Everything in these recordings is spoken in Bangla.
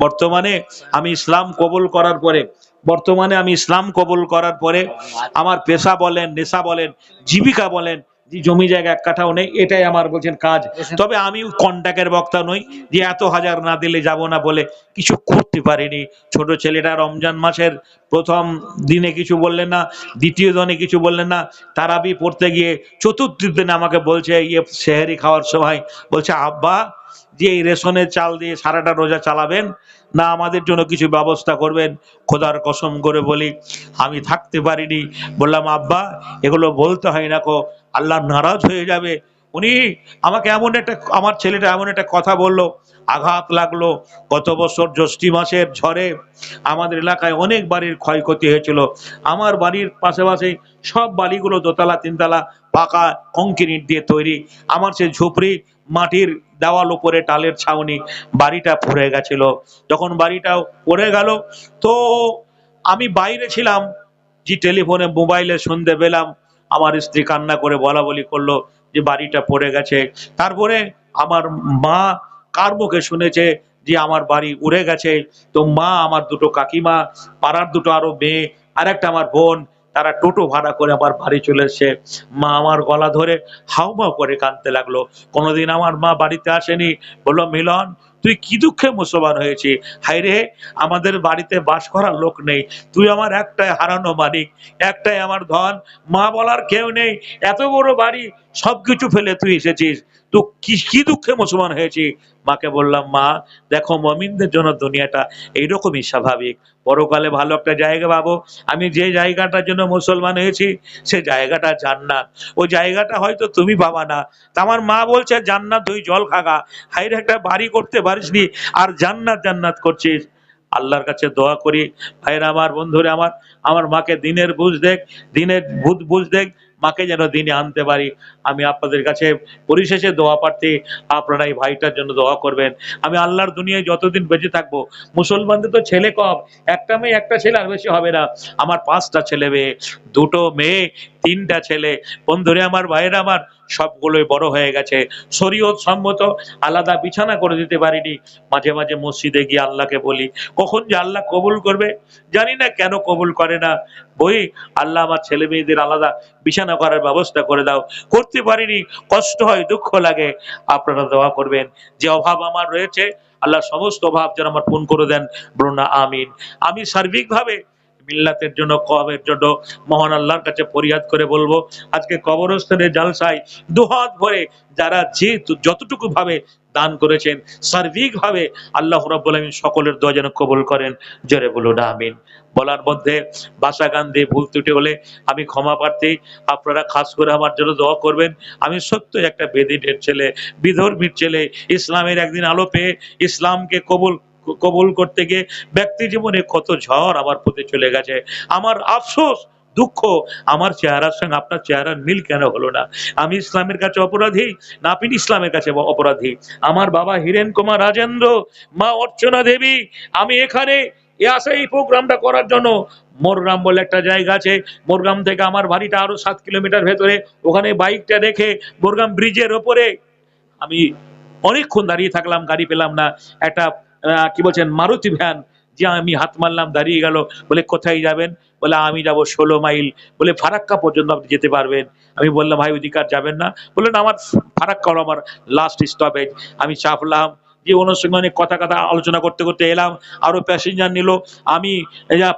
বর্তমানে আমি ইসলাম কবুল করার পরে আমার পেশা বলেন, নেশা বলেন, জীবিকা বলেন, যে জমি জায়গা এক কাঠাও নেই, এটাই আমার বলছেন কাজ। তবে আমি কন্টাক্টের বক্তা নই যে এত হাজার না দিলে যাব না বলে কিছু করতে পারিনি। ছোট ছেলেটা রমজান মাসের প্রথম দিনে কিছু বললেন না, দ্বিতীয় দিনে কিছু বললেন না, তারাবি পড়তে গিয়ে চতুর্থ দিনে আমাকে বলছে সেহরি খাওয়ার সময়, বলছে আব্বা যে এই রেশনের চাল দিয়ে সারাটা রোজা চালাবেন না আমাদের জন্য কিছু ব্যবস্থা করবেন? খোদার কসম করে বলি আমি থাকতে পারিনি। বললাম আব্বা এগুলো বলতে হয় না কো, আল্লাহ নারাজ হয়ে যাবে। উনি আমাকে আমার ছেলেটা এমন একটা কথা বললো, আঘাত লাগলো। গত বছর জ্যৈষ্ঠ মাসের ঝড়ে আমাদের এলাকায় অনেক বাড়ির ক্ষয়ক্ষতি হয়েছিল। আমার বাড়ির পাশাপাশি সব বাড়িগুলো দোতলা তিনতলা পাকা কংক্রিট দিয়ে তৈরি। আমার সে ঝুপড়ি মাটির দেওয়াল উপরে টালের ছাউনি, বাড়িটা পড়ে গেছিল। যখন বাড়িটাও পড়ে গেল তো আমি বাইরে ছিলাম, যে টেলিফোনে মোবাইলে শুনতে পেলাম আমার স্ত্রী কান্না করে বলা বলি করলো যে বাড়িটা পড়ে গেছে। তারপরে আমার মা কার মুখে শুনেছে যে আমার বাড়ি উড়ে গেছে। তো মা, আমার দুটো কাকিমা, পাড়ার দুটো আরো মেয়ে, আর একটা আমার বোন, তারা টোটো ভাড়া করে আমার বাড়ি চলে এসছে। মা আমার গলা ধরে হাউমাউ করে কাঁদতে লাগলো। কোনোদিন আমার মা বাড়িতে আসেনি। বললো মিলন তুই কি দুঃখে মুসলমান হয়েছি? হায়রে আমাদের বাড়িতে বাস করার লোক নেই, তুই আমার একটাই হারানো মালিক, একটাই আমার ধন, মা বলার কেউ নেই, এত বড় বাড়ি সবকিছু ফেলে তুই এসেছিস, তো কি দুঃখে মুসলমান হয়েছি। মাকে বললাম মা দেখো মুমিনদের জন্য দুনিয়াটা এইরকমই স্বাভাবিক, পরকালে ভালো একটা জায়গা পাবো। আমি যে জায়গাটার জন্য মুসলমান হয়েছি সে জায়গাটা জান্নাত, ওই জায়গাটা হয়তো তুমি পাবা না। তা আমার মা বলছে জান্নাত তুই জল খাগা, হাইরে একটা বাড়ি করতে পারিসনি আর জান্নাত জান্নাত করছিস। আল্লাহর কাছে দোয়া করি ভাইরা আমার, বন্ধুরা আমার, আমার মাকে দিনের বুঝ দেখ, মাকে যেন দিনে আনতে পারি। আমি আপনাদের কাছে পরিশেষে দোয়া প্রার্থী, আপনারা এই ভাইটার জন্য দোয়া করবেন। আমি আল্লাহর দুনিয়ায় যতদিন বেঁচে থাকবো, মুসলমানদের তো ছেলে কম, একটা মেয়ে একটা ছেলে আর বেশি হবে না। আমার 5টা ছেলে মেয়ে, 2টো মেয়ে, 3টা ছেলে। বন্ধুরে আমার, ভাইয়েরা আমার, সবগুলোই বড় হয়ে গেছে। শরীয়ত সম্মত আলাদা বিছানা করে দিতে পারিনি। মাঝে মাঝে মসজিদে গিয়ে আল্লাহকে বলি, কখন যে আল্লাহ কবুল করবে জানি না, কেন কবুল করে না। বই আল্লাহ আমার ছেলে মেয়েদের আলাদা বিছানা করার ব্যবস্থা করে দাও। করতে পারিনি, কষ্ট হয়, দুঃখ লাগে। আপনারা দোয়া করবেন। যে অভাব আমার রয়েছে আল্লাহ সমস্ত অভাব যেন আমার পূর্ণ করে দেন, বলুন না আমিন। আমি সার্বিকভাবে মিল্লাতের জন্য, কওমের জন্য মহান আল্লাহর কাছে ফরিয়াদ করে বলবো, আজকে কবরস্থানে জালসায় দুহাত ভরে যারা যতটুকু ভাবে দান করেছেন, সার্বিকভাবে আল্লাহ রাব্বুল আলামিন সকলের দোয়া যেন কবুল করেন, জোরে বলুন আমিন। বলার মধ্যে ভাষা গান দিয়ে ভুল ত্রুটি হলে আমি ক্ষমা প্রার্থী। আপনারা খাস করে আমার জন্য দোয়া করবেন। আমি সত্য একটা বেদিনের ছেলে, বিধর্মীর ছেলে, ইসলামের একদিন আলো পেয়ে ইসলামকে কবুল করতে গিয়ে ব্যক্তি জীবনে কত ঝড় আমার প্রতি চলে গেছে। আমার আফসোস, দুঃখ, আমার চেহারার সঙ্গে আপনার চেহারার মিল কেন হলো না? আমি ইসলামের কাছে অপরাধী না আপনি ইসলামের কাছে অপরাধী? আমার বাবা হিরেন কুমার রাজেন্দ্র, মা অর্চনা দেবী, আমি এখানে এই প্রোগ্রামটা করার জন্য মোরগ্রাম বলে একটা জায়গা আছে, মোরগ্রাম থেকে আমার বাড়িটা আরো 7 কিলোমিটার ভেতরে, ওখানে বাইকটা রেখে মোরগ্রাম ব্রিজের ওপরে আমি অনেকক্ষণ দাঁড়িয়ে থাকলাম, গাড়ি পেলাম না। একটা কি বলছেন মারুতি ভ্যান, যে আমি হাত মারলাম, দাঁড়িয়ে গেল। বলে কোথায় যাবেন? বলে আমি যাব 16 মাইল। বলে ফারাক্কা পর্যন্ত আপনি যেতে পারবেন? আমি বললাম ভাই ওইদিকার যাবেন না? বললেন আমার ফারাক্কা হলো আমার লাস্ট স্টপেজ। আমি চাপলাম, যে ওনার সঙ্গে অনেক কথা আলোচনা করতে করতে এলাম, আরো প্যাসেঞ্জার নিল। আমি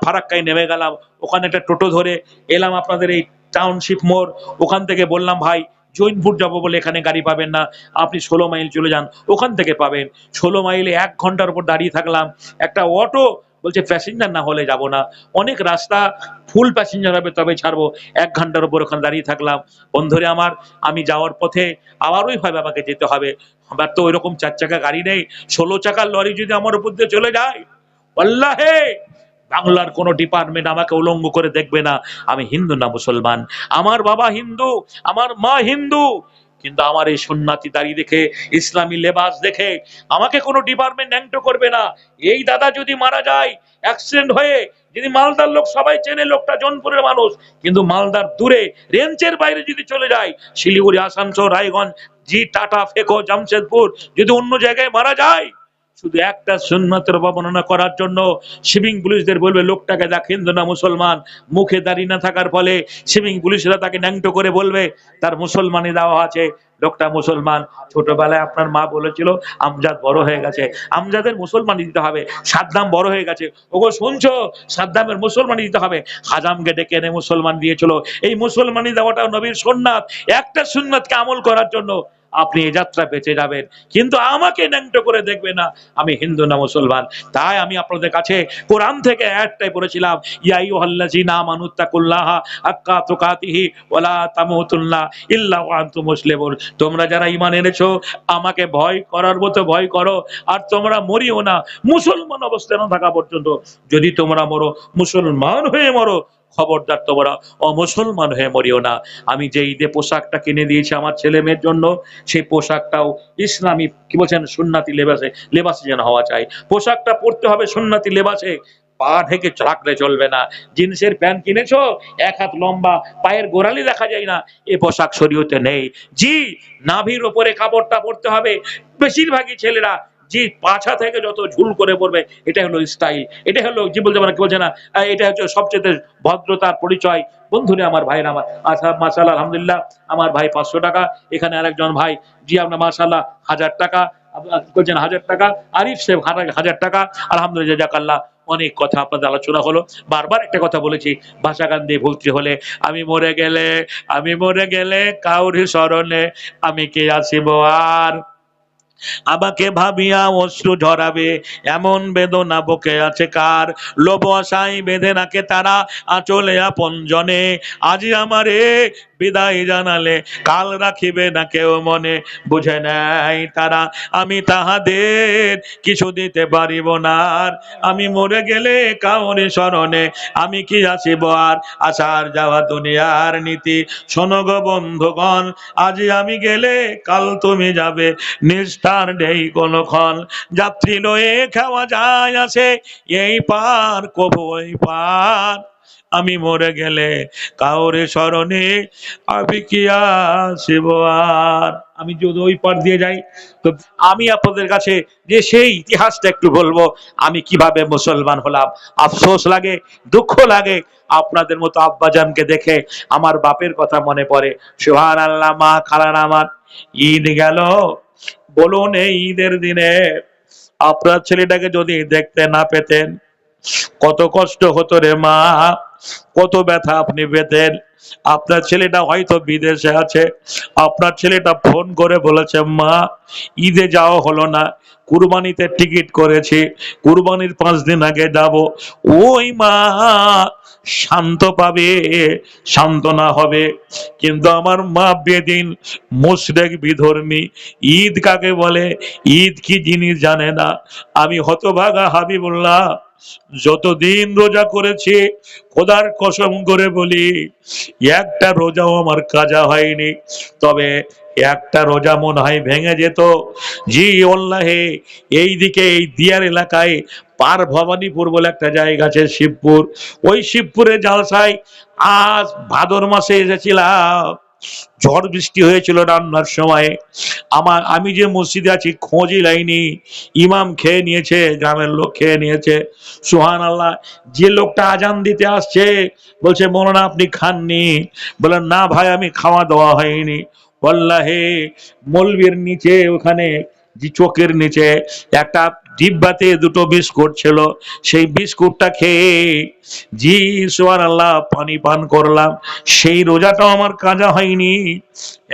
ফারাক্কায় নেমে গেলাম, ওখানে একটা টোটো ধরে এলাম আপনাদের এই টাউনশিপ মোড়। ওখান থেকে বললাম ভাই জৈনপুর যাবো বলে এখানে গাড়ি পাবেন না, আপনি 16 মাইল চলে যান, ওখান থেকে পাবেন। 16 মাইলে 1 ঘন্টার উপর দাঁড়িয়ে থাকলাম। একটা অটো বলছে প্যাসেঞ্জার না হলে যাব না, অনেক রাস্তা, ফুল প্যাসেঞ্জার হবে তবে ছাড়বো। 1 ঘন্টার উপর ওখানে দাঁড়িয়ে থাকলাম। বন্ধুরে আমার, আমি যাওয়ার পথে আবারই ভাবে আমাকে যেতে হবে। আমার তো ওইরকম 4 চাকা গাড়ি নেই। 16 চাকার লরি যদি আমার উপর দিয়ে চলে যায়, আল্লাহে, বাংলার কোন ডিপার্টমেন্ট আমাকে উলঙ্গ করে দেখবে না। আমি হিন্দু না মুসলমান, আমার বাবা হিন্দু, আমার মা হিন্দু, কিন্তু আমার এই সুন্নাতি দাড়ি দেখে, ইসলামী লেবাস দেখে আমাকে কোনো ডিপার্টমেন্ট ন্যাংটো করবে না। এই দাদা যদি মারা যায় অ্যাক্সিডেন্ট হয়ে, যদি মালদার লোক সবাই চেনে, লোকটা জনপুরের মানুষ, কিন্তু মালদার দূরে রেঞ্জের বাইরে যদি চলে যায়, শিলিগুড়ি, আসানসোল, রায়গঞ্জ, জি টাটা, ফেকো, জামশেদপুর, যদি অন্য জায়গায় মারা যায়, শুধু একটা সুন্নতের বর্ণনা করার জন্য সিভিং পুলিশদের বলবে লোকটাকে দেখ হিন্দু না মুসলমান, মুখে দাড়ি না থাকার ফলে সিভিং পুলিশরা তাকে ন্যাংটো করে বলবে তার মুসলমানি দেওয়া আছে, লোকটা মুসলমান। ছোটবেলায় আপনার মা বলেছিল আমজাদ বড় হয়ে গেছে, আমজাদের মুসলমানি দিতে হবে। সাদ্দাম বড় হয়ে গেছে, ওগো শুনছো, সাদ্দামের মুসলমানি দিতে হবে। হাজামকে ডেকে এনে মুসলমান দিয়েছিল। এই মুসলমানি দেওয়াটা নবীর সুন্নাত। একটা সুন্নাতকে আমল করার জন্য আপনি এই যাত্রা বেঁচে যাবেন, কিন্তু আমাকে ন্যাংটো করে দেখবে না আমি হিন্দু না মুসলমান। তাই আমি আপনাদের কাছে কোরআন থেকে একটাই পড়েছিলাম, ইয়া আইয়ুহাল্লাযীনা আমানুত্তাকুল্লাহা হাক্কা তুকাতিহি ওয়ালা তামুতুন্না ইল্লা ওয়া আনতুম মুসলিমুন। তোমরা যারা ঈমান এনেছো আমাকে ভয় করার মতো ভয় করো, আর তোমরা মরিও না মুসলমান অবস্থায় না থাকা পর্যন্ত। যদি তোমরা মরো মুসলমান হয়ে মরো, খবরদার তোমরা অমুসলমান হয়ে মরিও না। আমি যে ঈদে পোশাকটা কিনে দিয়েছি আমার ছেলে মেয়ের জন্য, সেই পোশাকটাও ইসলামী কি বলছেন সুন্নতি লেবাসে যেন হওয়া চাই। পোশাকটা পরতে হবে সুন্নতি লেবাসে, পা ঢেকে রাখলে চলবে না। জিন্সের প্যান্ট কিনেছো 1 হাত লম্বা, পায়ের গোড়ালি দেখা যায় না, এ পোশাক শরীয়তে নেই। জি, নাভির ওপরে কাপড়টা পরতে হবে। বেশিরভাগই ছেলেরা জি পাছা থেকে যত ঝুল করে পড়বে, এটা হলো স্টাইল, এটা হলো কি বলতে পারে কি বলছে না, এটা হচ্ছে সবচেয়ে ভদ্রতার পরিচয়। বন্ধুরে আমার ভাইরা আমার, আচ্ছা মাশাআল্লাহ আলহামদুলিল্লাহ, আমার ভাই 500 টাকা, এখানে আরেকজন ভাই জি আপনার মাশাআল্লাহ 1000 টাকা বলছেন, 1000 টাকা, আরিফ সাহেব 1000 টাকা, আলহামদুলিল্লাহ জাযাকাল্লাহ। অনেক কথা আপনাদের আলোচনা হলো। বারবার একটা কথা বলেছি, ভাষা গান দিয়ে ভুলতে হলে, আমি মরে গেলে কাউরি স্মরণে আমি কে আসিব আর, আমাকে ভাবিয়া অশ্রু ঝরাবে এমন বেদনা বুকে আছে কার, লোভ আশায় বেঁধে রাখে তারা আঁচলে আপন জনে, আজি আমারে বিদায় জানালে কাল রাখিবে না কেউ মনে, বুঝে নেয় তারা আমি তাহাদের কিছু দিতে পারিব না আর, আমি মরে গেলে কাউরি স্মরণে আমি কি আসিব আর, আসার যাওয়া দুনিয়ার নীতি শোনো গো বন্ধুগণ, আজি আমি গেলে কাল তুমি যাবে নিস্তার নেই কোনক্ষণ, যাত্রী লয়ে খাওয়া যায় আসে এই পার কবু ওই পার, আমি মরে গেলে কাউরে স্মরণে আমি কি আসিব আর। আমি যদি ওই পার দিয়ে যাই, তো আমি আপনাদের কাছে যে সেই ইতিহাসটা একটু বলবো, আমি কিভাবে মুসলমান হলাম। আফসোস লাগে, দুঃখ লাগে, আপনাদের মতো আব্বাজানকে দেখে আমার বাপের কথা মনে পড়ে। সুবহানাল্লাহ, মা খালার আমার ঈদ গেল, বলুন এই ঈদের দিনে আপনার ছেলেটাকে যদি দেখতে না পেতেন কত কষ্ট হতো রে মা, কত ব্যথা আপনি পেতেন। আপনার ছেলেটা হয়তো বিদেশে আছে, আপনার ছেলেটা ফোন করে বলেছে মা ঈদে যাওয়া হলো না, কুরবানিতে টিকিট করেছি, কুরবানির 5 দিন আগে যাব। ওই মা শান্ত পাবে, সান্ত্বনা হবে। কিন্তু আমার মা বেদিন, মুশরিক, বিধর্মী, ঈদ কাকে বলে, ঈদ কি জিনিস জানে না। আমি হতভাগা হাবিবুল্লাহ যতদিন রোজা করেছি, খোদার কসম করে বলি একটা রোজাও আমার কাজা হয়নি। তবে একটা রোজা মনে হয় ভেঙে যেত। জি আল্লাহে, এইদিকে এই দিয়ার এলাকায় পার ভবানীপুর বলে একটা জায়গা আছে, শিবপুর, ওই শিবপুরে জালসায় আজ ভাদর মাসে এসেছিলাম, ঝড় বৃষ্টি হয়েছিল রান্নার সময়। আমি যে মসজিদে আছি খোঁজই লাইনি, ইমাম খেয়ে নিয়েছে, গ্রামের লোক খেয়ে নিয়েছে। সুবহানাল্লাহ, যে লোকটা আজান দিতে আসছে বলছে মৌলানা আপনি খাননি, বলেন না ভাই আমি খাওয়া দাওয়া হয়নি। ওয়াল্লাহি মলবির নিচে ওখানে যে চোখের নিচে একটা ডিব্বাতে 2টো বিস্কুট ছিল, সেই বিস্কুটটা খেয়ে জি সুবহানাল্লাহ পানি পান করলাম। সেই রোজাটাও আমার কাজা হয়নি,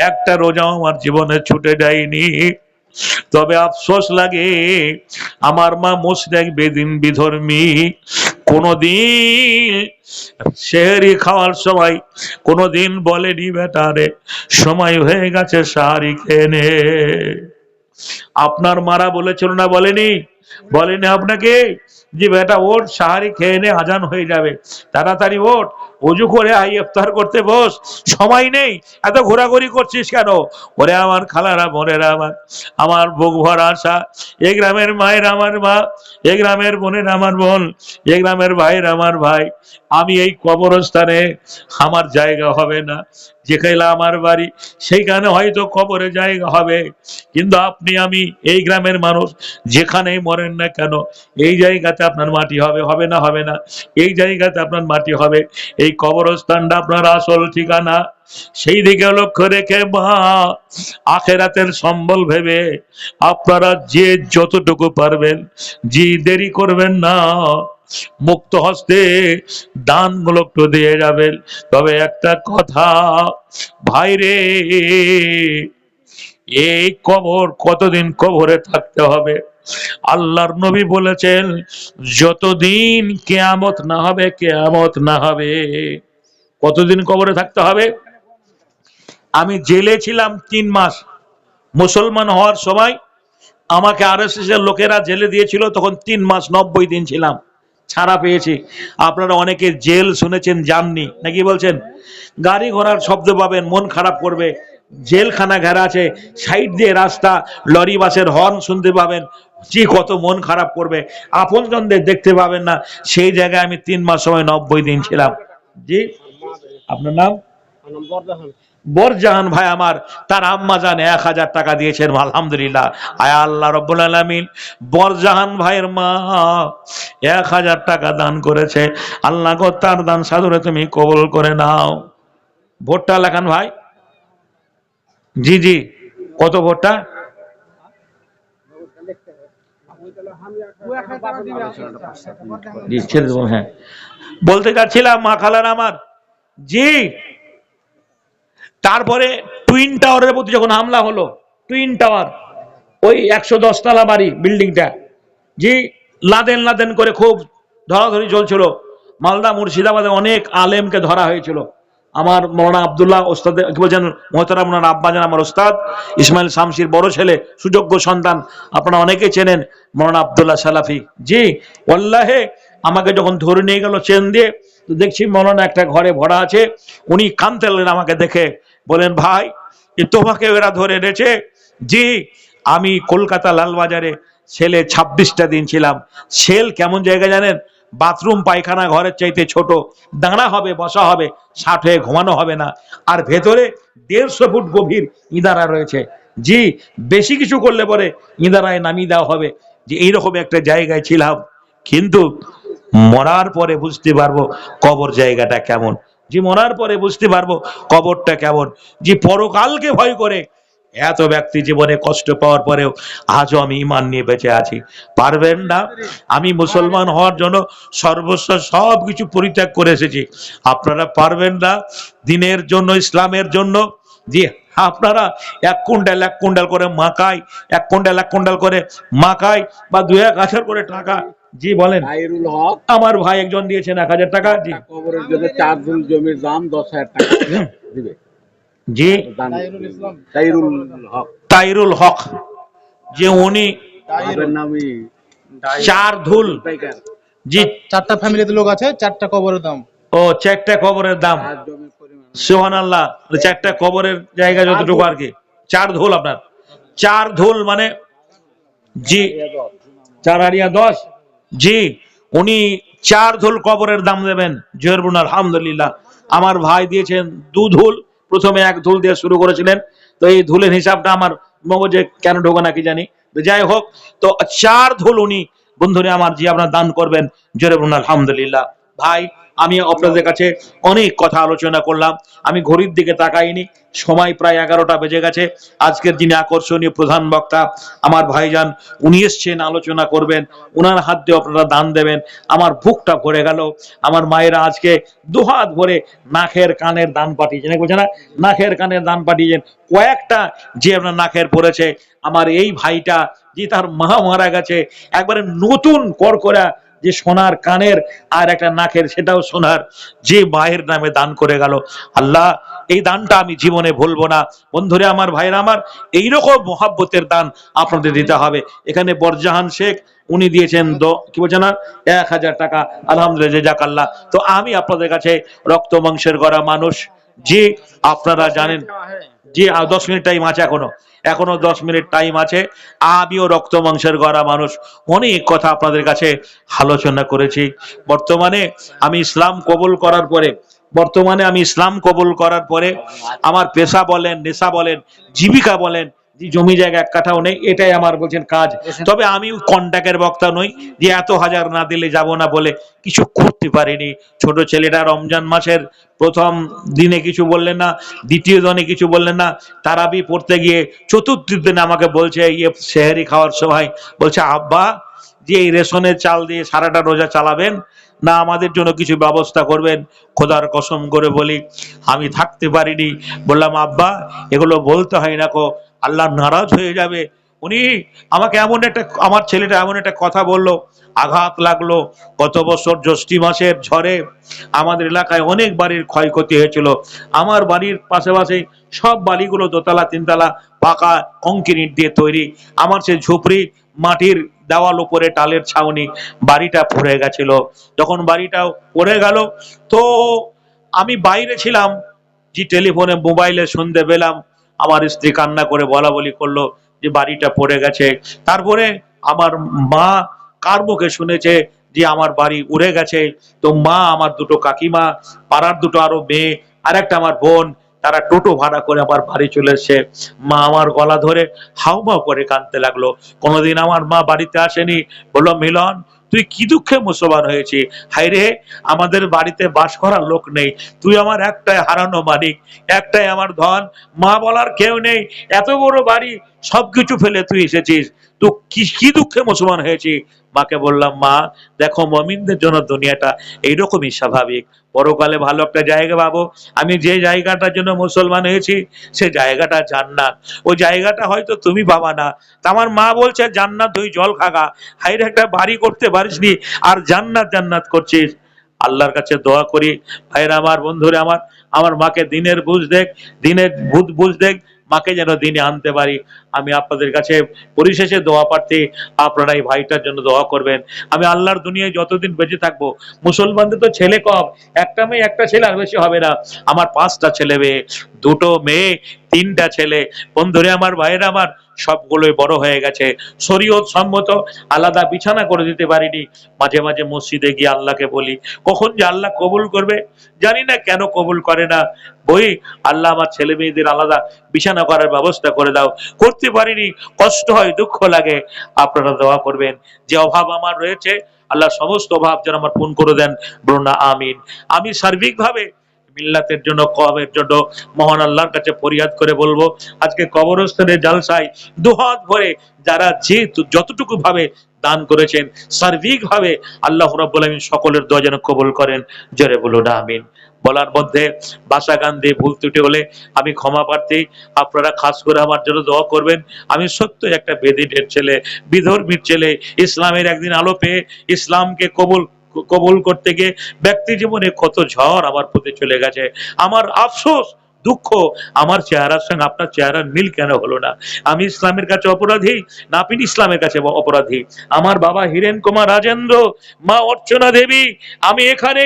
একটা রোজাও আমার জীবনে ছুটে যায়নি। তবে আফসোস লাগে, আমার মা মুশরিক, বেদিন, বিধর্মী, কোনদিন সেহরি খাওয়ার সময় কোনদিন বলেনি বেটারে সময় হয়ে গেছে সাহারি খেয়ে নে। আপনার মারা বলেছিল না, বলেনি? বলেনি আপনাকে যে বেটা ওঠ, সাহারি খেয়ে নে, আজান হয়ে যাবে, তাড়াতাড়ি ওঠ, ওযু করে আই ইফতার করতে বস, সময় নেই, এত ঘোরাঘুরি করছিস কেন? ওরে আমার খালারা, বোনেরা আমার, আমার বুক ভরা আশা, এই গ্রামের মায়ের আমার মা, এই গ্রামের বোনের আমার বোন, এই গ্রামের ভাইয়ের আমার ভাই, আমি এই কবরস্থানে আমার জায়গা হবে না। যেখানে আমার বাড়ি সেইখানে হয়তো কবরে জায়গা হবে, কিন্তু আপনি আমি এই গ্রামের মানুষ, যেখানেই মরেন না কেন, এই জায়গাতে আপনার মাটি হবে, হবে না হবে না, এই জায়গাতে আপনার মাটি হবে। এই কবরস্থানটা আপনার আসল ঠিকানা। সেই দিকে লক্ষ্য রেখে মা আখেরাতের সম্বল ভেবে আপনারা যে যতটুকু পারবেন, জি দেরি করবেন না, মুক্ত হস্তে দানগুলো একটু দিয়ে যাবেন। তবে একটা কথা ভাইরে, এই কবর কতদিন কবরে থাকতে হবে? আল্লাহর নবী বলেছেন, যতদিন কিয়ামত না হবে, কিয়ামত না হবে। কতদিন কবরে থাকতে হবে? আমি জেলে ছিলাম 3 মাস। মুসলমান হওয়ার সময় আমাকে আরএসএস এর লোকেরা জেলে দিয়েছিল, তখন 3 মাস 90 দিন ছিলাম, ছাড়া পেয়েছি। আপনারা অনেকে জেল শুনেছেন, যাননি নাকি বলছেন? গাড়ি ঘোড়ার শব্দ পাবেন, মন খারাপ করবে। জেলখানা ঘেরা আছে, সাইড দিয়ে রাস্তা, লরি বাসের হর্ন শুনতে পাবেন, যে কত মন খারাপ করবে। আপনজনদের দেখতে পাবেন না। সেই জায়গায় আমি 3 মাস সময় 90 দিন ছিলাম। জি, আপনার নাম? বরজাহান ভাই আমার, তার আম্মা জান 1000 টাকা দিয়েছেন, আলহামদুলিল্লাহ। আয় আল্লাহ রব্বুল আলামিন, বরজাহান ভাইয়ের মা 1000 টাকা দান করেছে। আল্লাহ গো তার দান সাদরে তুমি কবুল করে নাও। ভোটটা লেখান ভাই। জি জি, কত ভোটটা? জি ছেড়ে দেবো। হ্যাঁ, বলতে চাচ্ছিলাম মা খালার আমার, জি তারপরে টুইন টাওয়ারের প্রতি যখন হামলা হলো, টুইন টাওয়ার ওই 110 তলা বাড়ি বিল্ডিংটা, জি লাদেন লাদেন করে খুব ধরাধরি চলছিল। মালদা মুর্শিদাবাদে অনেক আলেমকে ধরা হয়েছিল। আমার মৌলানা আব্দুল্লাহ ওস্তাদ, কি বলছেন, মোহতারাম মৌলানা আব্বাজান আমার ওস্তাদ ইসমাইল শামসির বড় ছেলে, সুযোগ্য সন্তান, আপনারা অনেকে চেনেন, মৌলানা আব্দুল্লাহ সালাফি। জি ওয়াল্লাহে, আমাকে যখন ধরে নিয়ে গেল চেন দিয়ে, তো দেখছি মৌলানা একটা ঘরে ভরা আছে। উনি কাঁদতেলেন আমাকে দেখে, বলেন ভাই তোমাকে এরা ধরে এনেছে? জি, আমি কলকাতা লালবাজারে ছেলে 26টা দিন ছিলাম। সেল কেমন জায়গা জানেন? বাথরুম পায়খানা ঘরের চাইতে ছোট, দাঁড়া হবে, বসা হবে, 60 হয়ে ঘুমানো হবে না। আর ভেতরে 150 ফুট গভীর ইঁদারা রয়েছে। জি, বেশি কিছু করলে পরে ইঁদারায় নামিয়ে দেওয়া হবে। যে এইরকম একটা জায়গায় ছিলাম। কিন্তু মরার পরে বুঝতে পারবো কবর জায়গাটা কেমন। যে মরার পরে বুঝতে পারবো কবরটা কেমন। যে পরকালকে ভয় করে এত ব্যক্তি জীবনে কষ্ট পাওয়ার পরেও আজও আমি ঈমান নিয়ে বেঁচে আছি। পারবেন না? আমি মুসলমান হওয়ার জন্য সর্বস্ব সবকিছু পরিত্যাগ করে এসেছি। আপনারা পারবেন না দিনের জন্য, ইসলামের জন্য? জি, আপনারা 1 কুইন্টাল 1 কুইন্টাল করে মাকাই, 1 কুইন্টাল 1 কুইন্টাল করে মাকাই, বা 2-1000 করে টাকা। জি বলেন। আমার ভাই একজন দিয়েছেন 1000 টাকা। জি, কবরের জন্য 4 ধুল জমির দাম 10,000 টাকা দিবে। জি, তাইরুল হক, যে উনি 4 ধুল। জি, 4টা ফ্যামিলিতে লোক আছে, 4টা কবরের দাম। ও 4টা কবরের দাম, সুবহানাল্লাহ। 4টা কবরের জায়গা যতটুকু আর কি, 4 ধুল আপনার, 4 ধুল মানে, জি 4 আড়িয়া 10। জি, উনি 4 ধুল কবরের দাম দেবেন। জোরে বলুন আলহামদুলিল্লাহ। আমার ভাই দিয়েছেন 2 ধুল। প্রথমে 1 ধুল দিয়ে শুরু করেছিলেন, তো এই ধুলের হিসাবটা আমার মগজে কেন ঢোকে নাকি জানি। তো যাই হোক, তো 4 ধুল উনি, বন্ধুরে আমার, জি আপনার দান করবেন। জোরে বলুন আলহামদুলিল্লাহ। ভাই, আমি আপনাদের কাছে অনেক কথা আলোচনা করলাম, আমি ঘড়ির দিকে তাকাইনি, সময় প্রায় 11টা বেজে গেছে। আজকের যিনি আকর্ষণীয় প্রধান বক্তা আমার ভাইজান, উনি এসছেন আলোচনা করবেন, ওনার হাত দিয়ে আপনারা দান দেবেন। আমার বুকটা ভরে গেল। আমার মায়েরা আজকে 2 হাত ভরে নাকের কানের দান পাঠিয়েছেন, বলছে না, নাকের কানের দান পাঠিয়েছেন। কয়েকটা যে আপনার নাকের পড়েছে, আমার এই ভাইটা যে তার মা মারা গেছে, একবারে নতুন করকরা যে সোনার কানের আর একটা নাকের, সেটাও সোনার, যে মায়ের নামে দান করে গেল। আল্লাহ, এই দানটা আমি জীবনে ভুলবো না। বন্ধুরে আমার, ভাইরা আমার, এইরকম মহাব্বতের দান আপনাদের দিতে হবে। এখানে বরজাহান শেখ উনি দিয়েছেন কি বলছে না, 1000 টাকা, আলহামদুলিল্লাহ, জাযাকাল্লাহ। তো আমি আপনাদের কাছে রক্ত মাংসের গড়া মানুষ। জি, আপনারা জানেন। জি, 10 মিনিট টাইম আছে, এখনো 10 মিনিট টাইম আছে। আমিও রক্ত মাংসের গড়া মানুষ, অনেক কথা আপনাদের কাছে আলোচনা করেছি। বর্তমানে আমি ইসলাম কবুল করার পরে আমার পেশা বলেন, নেশা বলেন, জীবিকা বলেন, যে জমি জায়গা এক কাঠাও নেই, এটাই আমার বলছেন কাজ। তবে আমি কন্টাক্টের বক্তা নই যে এত হাজার না দিলে যাব না বলে কিছু করতে পারিনি। ছোট ছেলেটা রমজান মাসের প্রথম দিনে কিছু বললেন না, দ্বিতীয় দিনে কিছু বললেন না, তারাবি পড়তে গিয়ে চতুর্থ দিনে আমাকে বলছে সেহরি খাওয়ার সময় বলছে, আব্বা যে এই রেশনের চাল দিয়ে সারাটা রোজা চালাবেন না আমাদের জন্য কিছু ব্যবস্থা করবেন? খোদার কসম করে বলি আমি থাকতে পারিনি, বললাম আব্বা এগুলো বলতে হয় না কো, আল্লাহ নারাজ হয়ে যাবে। উনি আমাকে এমন একটা, আমার ছেলেটা এমন একটা কথা বললো, আঘাত লাগলো। গত বছর জ্যৈষ্ঠ মাসের ঝড়ে আমাদের এলাকায় অনেক বাড়ির ক্ষয়ক্ষতি হয়েছিল। আমার বাড়ির পাশাপাশি সব বাড়িগুলো দোতলা তিনতলা পাকা কংক্রিট দিয়ে তৈরি। আমার সে ঝুপড়ি মাটির দেওয়াল উপরে টালের ছাউনি, বাড়িটা পড়ে গেছিল। যখন বাড়িটাও পড়ে গেল তো আমি বাইরে ছিলাম, যে টেলিফোনে মোবাইলে শুনতে পেলাম আমার স্ত্রী কান্না করে বলা বলি করলো যে বাড়িটা পড়ে গেছে। তারপরে আমার মা কার মুখে শুনেছে যে আমার বাড়ি উড়ে গেছে। তো মা, আমার দুটো কাকিমা, পাড়ার দুটো আরো মেয়ে, আর একটা আমার বোন, তারা টোটো ভাড়া করে আমার বাড়ি চলে এসেছে। মা আমার গলা ধরে হাউমাউ করে কাঁদতে লাগলো। কোনোদিন আমার মা বাড়িতে আসেনি। বললো, মিলন তুই কি দুঃখে মুসলমান হয়েছি? হায়রে, আমাদের বাড়িতে বাস করার লোক নেই, তুই আমার একটাই হারানো মালিক, একটাই আমার ধন, মা বলার কেউ নেই, এত বড় বাড়ি সবকিছু ফেলে তুই এসেছিস, তো কি দুঃখে মুসলমান হয়েছি। মাকে বললাম, মা দেখো মুমিনদের জন্য দুনিয়াটা এইরকমই স্বাভাবিক, পরকালে ভালো একটা জায়গা পাবো। আমি যে জায়গাটার জন্য মুসলমান হয়েছি সে জায়গাটা জান্নাত, ওই জায়গাটা হয়তো তুমি পাবা না। তা আমার মা বলছে জান্নাত ওই জল খাগা, হাইরে একটা বাড়ি করতে পারিসনি আর জান্নাত জান্নাত করছিস। আল্লাহর কাছে দোয়া করি ভাইরা আমার, বন্ধুরে আমার, আমার মাকে দিনের বুঝ দেখ, দিনের বুঝ দেখ, মাকে যেন দিনে আনতে পারি। আমি আপনাদের কাছে পরিশেষে দোয়া প্রার্থী, আপনারা এই ভাইটার জন্য দোয়া করবেন। আমি আল্লাহর দুনিয়ায় যতদিন বেঁচে থাকবো, মুসলমানদের তো ছেলে কম, একটা মেয়ে একটা ছেলে আর বেশি হবে না, আমার 5টা ছেলে মেয়ে, 2টো মেয়ে, 3টা ছেলে। বন্ধুরে আমার, ভাইয়েরা আমার, সবগুলোই বড় হয়ে গেছে, শরীয়ত সম্মত আলাদা বিছানা করে দিতে পারিনি। মাঝে মাঝে মসজিদে গিয়ে আল্লাহকে বলি, কখন যে আল্লাহ কবুল করবে, জানি না কেন কবুল করে না। বই, আল্লাহ আমার ছেলে মেয়েদের আলাদা বিছানা করার ব্যবস্থা করে দাও, করতে পারিনি, কষ্ট হয়, দুঃখ লাগে। আপনারা দোয়া করবেন, যে অভাব আমার রয়েছে আল্লাহ সমস্ত অভাব যেন আমার পূর্ণ করে দেন, বলুন না আমিন। আমি সার্বিকভাবে মিল্লাতের জন্য, কওমের জন্য মহান আল্লাহর কাছে ফরিয়াদ করে বলবো, আজকে কবরস্থানের জালসায় দুহাত ভরে যারা যতটুকু ভাবে দান করেছেন, সার্বিকভাবে আল্লাহ রাব্বুল আলামিন সকলের দোয়া যেন কবুল করেন, জোরে বলুন আমিন। বলার মধ্যে ভাষা গান দিয়ে ভুল ত্রুটি হলে আমি ক্ষমা প্রার্থী, আপনারা খাস করে আমার জন্য দোয়া করবেন। আমি সত্য একটা বেদিনের ছেলে, বিধর্মীর ছেলে, ইসলামের একদিন আলো পেয়ে ইসলামকে কবুল করতে গিয়ে ব্যক্তি জীবনে কত ঝড় আমার প্রতি চলে গেছে। আমার আফসোস, দুঃখ, আমার চেহারার সঙ্গে আপনার চেহারার মিল কেন হলো না? আমি ইসলামের কাছে অপরাধী না আপনি ইসলামের কাছে অপরাধী? আমার বাবা হিরেন কুমার রাজেন্দ্র, মা অর্চনা দেবী, আমি এখানে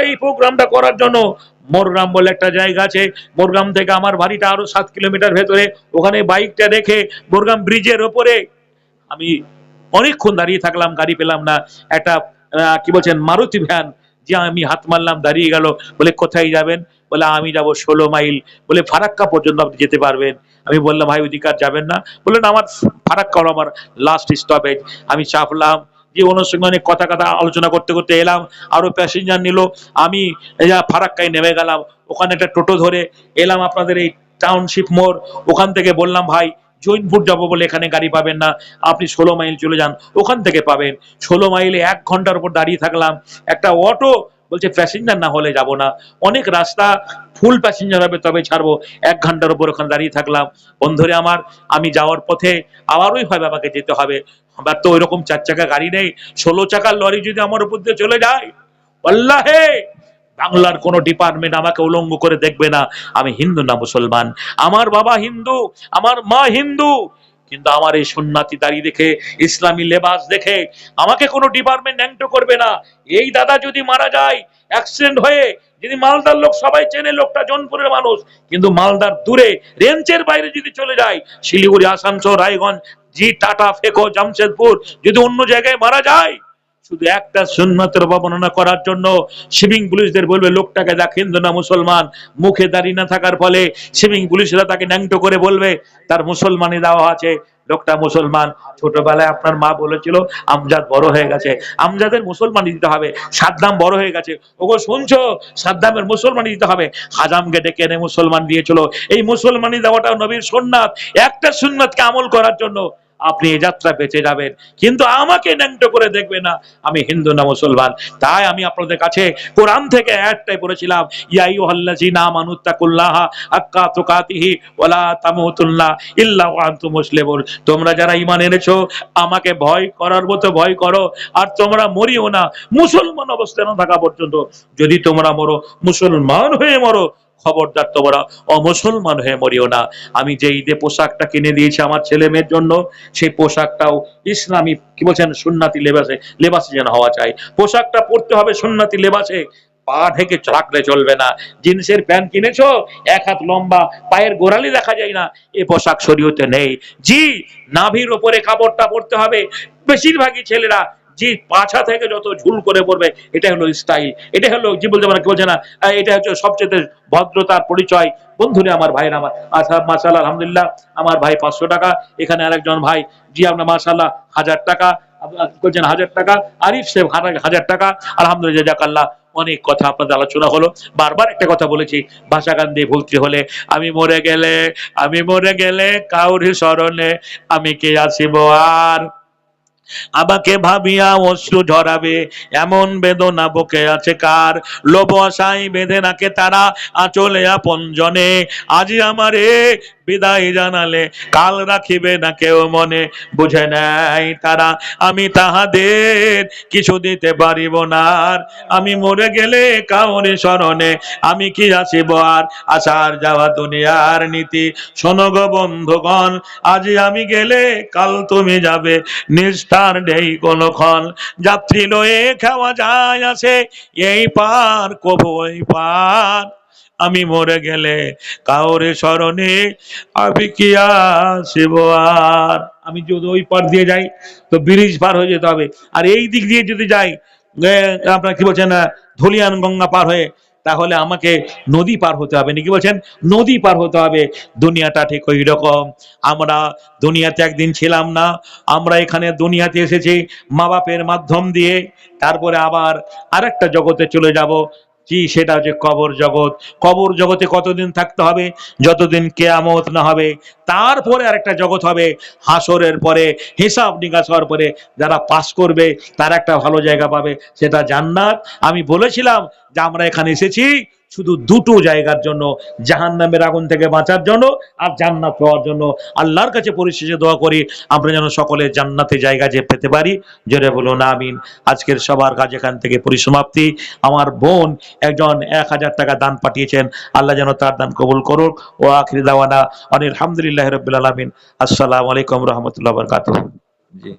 এই প্রোগ্রামটা করার জন্য, মোরগ্রাম বলে একটা জায়গা আছে, মোরগ্রাম থেকে আমার বাড়িটা আরো 7 কিলোমিটার ভেতরে, ওখানে বাইকটা রেখে মোরগ্রাম ব্রিজের ওপরে আমি অনেকক্ষণ দাঁড়িয়ে থাকলাম, গাড়ি পেলাম না। একটা কি বলছেন মারুতি ভ্যান, যে আমি হাত মারলাম, দাঁড়িয়ে গেল, বলে কোথায় যাবেন? বলে আমি যাব 16 মাইল, বলে ফারাক্কা পর্যন্ত আপনি যেতে পারবেন। আমি বললাম ভাই ওইদিকে আর যাবেন না? বললেন আমার ফারাক্কা হলো আমার লাস্ট স্টপেজ। আমি চাপলাম, যে ওনার সঙ্গে অনেক কথা আলোচনা করতে করতে এলাম, আরো প্যাসেঞ্জার নিল, আমি ফারাক্কায় নেমে গেলাম। ওখানে একটা টোটো ধরে এলাম আপনাদের এই টাউনশিপ মোড়, ওখান থেকে বললাম ভাই জৈনপুর যাবো বলে এখানে গাড়ি পাবেন না, আপনি 16 মাইল চলে যান, ওখান থেকে পাবেন। 16 মাইলে 1 ঘন্টার উপর দাঁড়িয়ে থাকলাম। একটা অটো বলছে প্যাসেঞ্জার না হলে যাব না, অনেক রাস্তা, ফুল প্যাসেঞ্জার হবে তবে ছাড়বো। 1 ঘন্টার উপর ওখানে দাঁড়িয়ে থাকলাম। বন্ধুরে আমার, আমি যাওয়ার পথে আবারই ভাবে আমাকে যেতে হবে, আমার তো ওইরকম 4 চাকা গাড়ি নেই। 16 চাকার লরি যদি আমার উপর দিয়ে চলে যায়, আল্লাহে, বাংলার কোন ডিপার্টমেন্ট আমাকে উলঙ্গ করে দেখবে না। আমি হিন্দু না মুসলমান, আমার বাবা হিন্দু, আমার মা হিন্দু, কিন্তু আমার এই সুন্নাতি দাড়ি দেখে, ইসলামী লেবাস দেখে আমাকে কোনো ডিপার্টমেন্ট ন্যাংটো করবে না। এই দাদা যদি মারা যায় অ্যাক্সিডেন্ট হয়ে, যদি মালদার লোক সবাই চেনে, লোকটা জৌনপুরের মানুষ, কিন্তু মালদার দূরে রেঞ্জের বাইরে যদি চলে যায়, শিলিগুড়ি, আসানসোল, রায়গঞ্জ, জি টাটা, ফেকো, জামশেদপুর, যদি অন্য জায়গায় মারা যায়, শুধু একটা সুন্নতের বর্ণনা করার জন্য সিভিং পুলিশদের বলবে লোকটাকে দেখ হিন্দু না মুসলমান, মুখে দাড়ি না থাকার ফলে সিভিং পুলিশরা তাকে ন্যাংটো করে বলবে তার মুসলমানি দেওয়া আছে, লোকটা মুসলমান। ছোটবেলায় আপনার মা বলেছিল আমজাদ বড় হয়ে গেছে, আমজাদের মুসলমানি দিতে হবে, সাদ্দাম বড় হয়ে গেছে, ওগো শুনছো সাদ্দামের মুসলমানি দিতে হবে, হাজামকে ডেকে এনে মুসলমান দিয়েছিল। এই মুসলমানি দেওয়াটা নবীর সুন্নাত, একটা সুন্নাতকে আমল করার জন্য আপনি এই যাত্রা বেঁচে যাবেন, কিন্তু আমাকে ন্যাংটো করে দেখবে না আমি হিন্দু না মুসলমান। তাই আমি আপনাদের কাছে কোরআন থেকে একটাই পড়েছিলাম, ইয়া আইয়ুহাল্লাযীনা আমানুত্তাকুল্লাহা হাক্কা তুকাতিহি ওয়ালা তামুতুন্না ইল্লা ওয়া আনতুম মুসলিমুন। তোমরা যারা ঈমান এনেছো আমাকে ভয় করার মতো ভয় করো, আর তোমরা মরিও না মুসলমান অবস্থায় না থাকা পর্যন্ত। যদি তোমরা মরো মুসলমান হয়ে মরো, খবরদার তোমরা অমুসলমান হয়ে মরিও না। আমি যে ঈদে পোশাকটা কিনে দিয়েছি আমার ছেলে মেয়ের জন্য, সেই পোশাকটাও ইসলামী কি বলছেন সুন্নতি লেবাসে যেন হওয়া চাই। পোশাকটা পরতে হবে সুন্নতি লেবাসে, পা ঢেকে রাখলে চলবে না। জিন্সের প্যান্ট কিনেছো 1 হাত লম্বা, পায়ের গোড়ালি দেখা যায় না, এ পোশাক শরীয়তে নেই। জি, নাভির উপরে কাপড়টা পরতে হবে। বেশিরভাগই ছেলেরা জি পাছা থেকে যত ঝুল করে পড়বে, এটা হলো স্টাইল, এটা হলো কি বলতে পারে কি বলছে না, এটা হচ্ছে সবচেয়ে ভদ্রতার পরিচয়। বন্ধুরে আমার ভাইরা আমার, আচ্ছা মাশাআল্লাহ আলহামদুলিল্লাহ, আমার ভাই 500 টাকা, এখানে আরেকজন ভাই জি আপনার মাশাআল্লাহ 1000 টাকা বলছেন, 1000 টাকা, আরিফ সাহেব 1000 টাকা, আলহামদুলিল্লাহ জাযাকাল্লাহ। অনেক কথা আপনাদের আলোচনা হলো। বারবার একটা কথা বলেছি, ভাষা গান দিয়ে ভুলতে হলে, আমি মরে গেলে কাউরি স্মরণে আমি কে আসিব আর, আমাকে ভাবিয়া অশ্রু ঝরাবে এমন বেদনা বুকে আছে কার, লোভ আশায় বেঁধে রাখে তারা আঁচলে আপনজনে, আজি আমারে বিদায় জানালে কাল রাখিবে না কেউ মনে, বুঝে নেয় তারা আমি তাহাদের কিছু দিতে পারিব না আর, আমি মরে গেলে কাউরি স্মরণে আমি কি আসিব আর, আসার যাওয়া দুনিয়ার নীতি শোনো গো বন্ধুগণ, আজি আমি গেলে কাল তুমি যাবে নিষ্ঠার নেই কোনক্ষণ, যাত্রী লয়ে খাওয়া যায় আসে এই পার কবু ওই পার, আমি মরে গেলে কাউরে স্মরণে আমি কি আসিব আর। আমি যদি ওই পার দিয়ে যাই তো ব্রিজ পার হয়ে যেতে হবে, আর এই দিক দিয়ে যদি যাই আপনার কি বলছেন ধুলিয়ান গঙ্গা পার হয়ে, তাহলে আমাকে নদী পার হতে হবে নাকি বলছেন, নদী পার হতে হবে। দুনিয়াটা ঠিক ওই রকম, আমরা দুনিয়াতে একদিন ছিলাম না, আমরা এখানে দুনিয়াতে এসেছি মা বাপের মাধ্যম দিয়ে, তারপরে আবার আরেকটা জগতে চলে যাব। জি, সেটা হচ্ছে কবর জগৎ। কবর জগতে কতদিন থাকতে হবে, যতদিন কিয়ামত না হবে। তারপরে আরেকটা জগৎ হবে হাসরের পরে, হিসাব নিকাশ হওয়ার পরে যারা পাস করবে তারা একটা ভালো জায়গা পাবে, সেটা জান্নাত। আমি বলেছিলাম যে আমরা এখানে এসেছি শুধু দুটো জায়গার জন্য, জাহান্নামের আগুন থেকে বাঁচার জন্য আর জান্নাত পাওয়ার জন্য। আল্লাহর কাছে পরিশেষে দোয়া করি আমরা যেন সকলে জান্নাতে জায়গা যে পেতে পারি, জোরে বলুন আমিন। আজকের সবার কাজ এখান থেকে পরিসমাপ্তি। আমার বোন একজন 1000 টাকা দান পাঠিয়েছেন, আল্লাহ যেন তার দান কবুল করুক। ও আখির দাওয়ানা আলহামদুলিল্লাহি রাব্বিল আলামিন। আসসালামু আলাইকুম রহমতুল্লাহ বারাকাতুহু। জি।